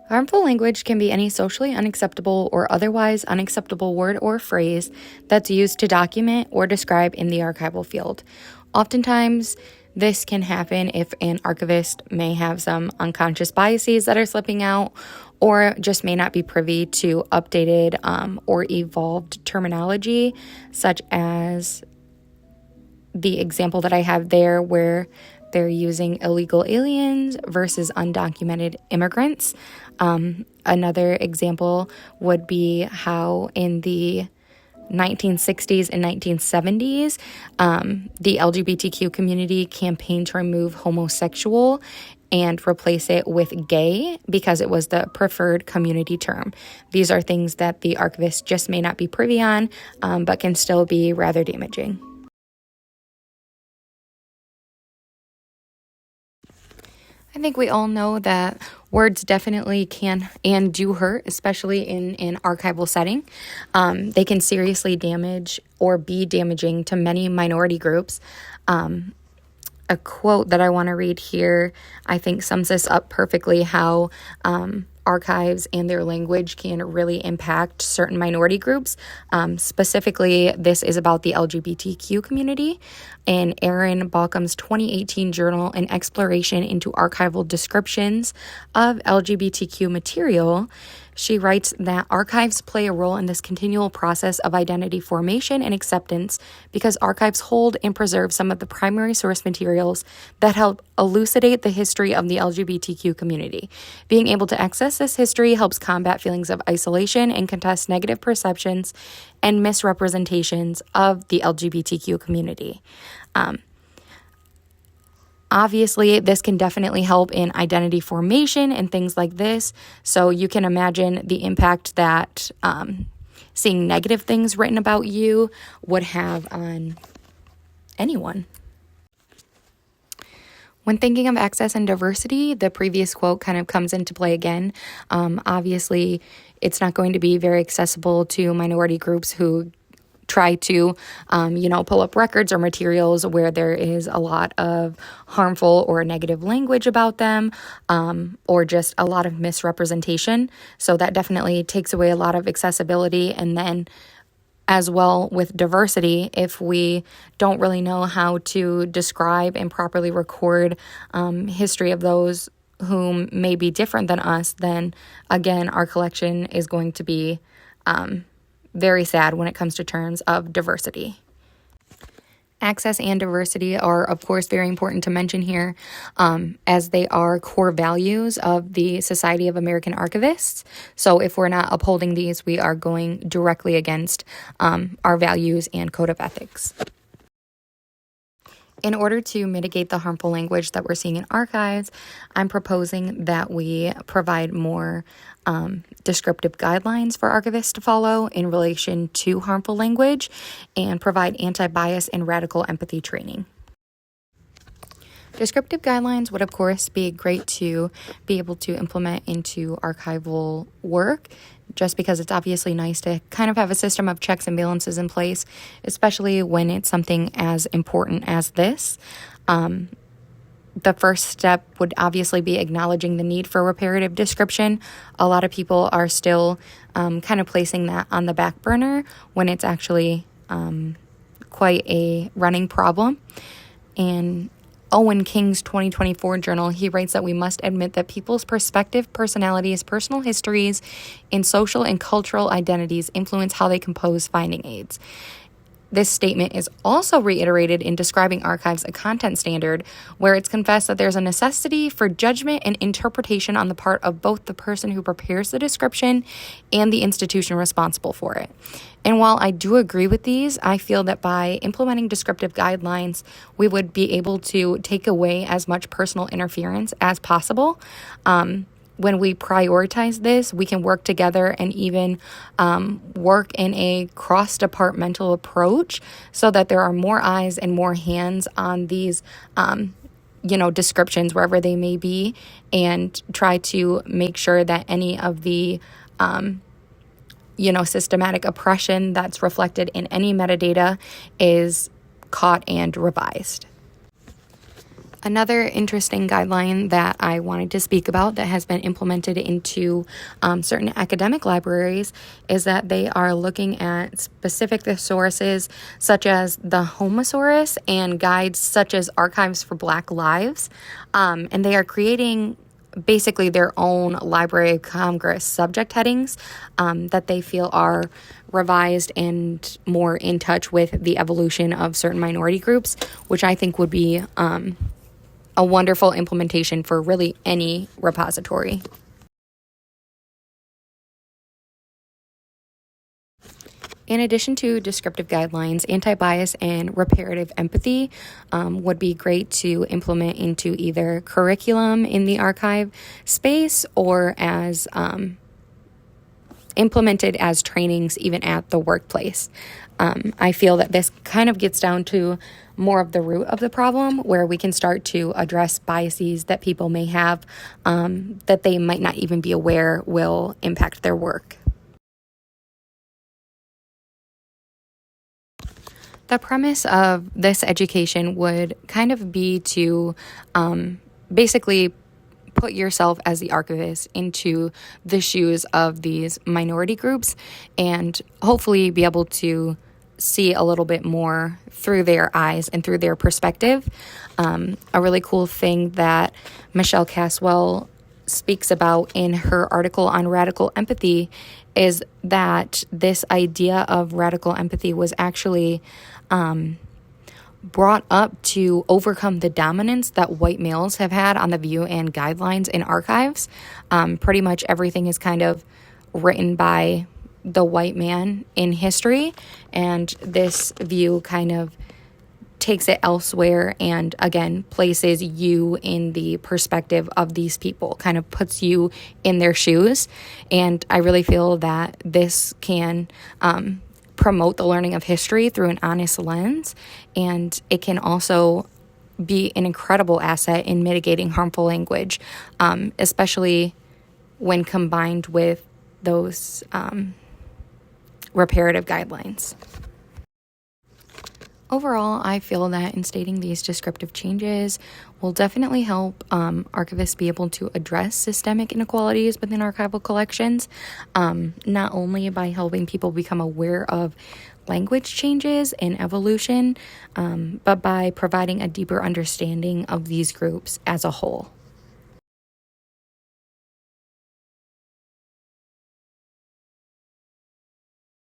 Harmful language can be any socially unacceptable or otherwise unacceptable word or phrase that's used to document or describe in the archival field. Oftentimes, this can happen if an archivist may have some unconscious biases that are slipping out or just may not be privy to updated or evolved terminology, such as the example that I have there where they're using illegal aliens versus undocumented immigrants. Another example would be how in the 1960s and 1970s, the LGBTQ community campaigned to remove homosexual and replace it with gay because it was the preferred community term. These are things that the archivist just may not be privy on, but can still be rather damaging. I think we all know that words definitely can and do hurt, especially in an archival setting. They can seriously damage or be damaging to many minority groups. A quote that I want to read here, I think sums this up perfectly, how archives and their language can really impact certain minority groups. Specifically, this is about the LGBTQ community. In Erin Balcom's 2018 journal, An Exploration into Archival Descriptions of LGBTQ Material, she writes that archives play a role in this continual process of identity formation and acceptance because archives hold and preserve some of the primary source materials that help elucidate the history of the LGBTQ community. Being able to access this history helps combat feelings of isolation and contest negative perceptions and misrepresentations of the LGBTQ community. Obviously, this can definitely help in identity formation and things like this. So you can imagine the impact that seeing negative things written about you would have on anyone. When thinking of access and diversity, the previous quote kind of comes into play again. Obviously, it's not going to be very accessible to minority groups who try to, pull up records or materials where there is a lot of harmful or negative language about them, or just a lot of misrepresentation. So that definitely takes away a lot of accessibility. And then as well with diversity, if we don't really know how to describe and properly record history of those whom may be different than us, then again, our collection is going to be very sad when it comes to terms of diversity. Access and diversity are, of course, very important to mention here, as they are core values of the Society of American Archivists. So if we're not upholding these, we are going directly against our values and code of ethics. In order to mitigate the harmful language that we're seeing in archives, I'm proposing that we provide more descriptive guidelines for archivists to follow in relation to harmful language and provide anti-bias and radical empathy training. Descriptive guidelines would, of course, be great to be able to implement into archival work, just because it's obviously nice to kind of have a system of checks and balances in place, especially when it's something as important as this. The first step would obviously be acknowledging the need for reparative description. A lot of people are still kind of placing that on the back burner when it's actually quite a running problem. And Owen King's 2024 journal, he writes that we must admit that people's perspective, personalities, personal histories, and social and cultural identities influence how they compose finding aids. This statement is also reiterated in Describing Archives, a Content Standard, where it's confessed that there's a necessity for judgment and interpretation on the part of both the person who prepares the description and the institution responsible for it. And while I do agree with these, I feel that by implementing descriptive guidelines, we would be able to take away as much personal interference as possible. When we prioritize this, we can work together and even work in a cross-departmental approach so that there are more eyes and more hands on these, descriptions wherever they may be, and try to make sure that any of the, systematic oppression that's reflected in any metadata is caught and revised. Another interesting guideline that I wanted to speak about that has been implemented into certain academic libraries is that they are looking at specific thesaurus such as the Homosaurus and guides such as Archives for Black Lives. And they are creating basically their own Library of Congress subject headings that they feel are revised and more in touch with the evolution of certain minority groups, which I think would be a wonderful implementation for really any repository. In addition to descriptive guidelines, anti-bias and reparative empathy would be great to implement into either curriculum in the archive space or as implemented as trainings even at the workplace. I feel that this kind of gets down to more of the root of the problem, where we can start to address biases that people may have that they might not even be aware will impact their work. The premise of this education would kind of be to basically put yourself as the archivist into the shoes of these minority groups and hopefully be able to see a little bit more through their eyes and through their perspective. A really cool thing that Michelle Caswell speaks about in her article on radical empathy is that this idea of radical empathy was actually brought up to overcome the dominance that white males have had on the view and guidelines in archives. Pretty much everything is kind of written by the white man in history, and this view kind of takes it elsewhere and again places you in the perspective of these people, kind of puts you in their shoes. And I really feel that this can promote the learning of history through an honest lens, and it can also be an incredible asset in mitigating harmful language, especially when combined with those reparative guidelines. Overall, I feel that instating these descriptive changes will definitely help archivists be able to address systemic inequalities within archival collections, not only by helping people become aware of language changes and evolution, but by providing a deeper understanding of these groups as a whole.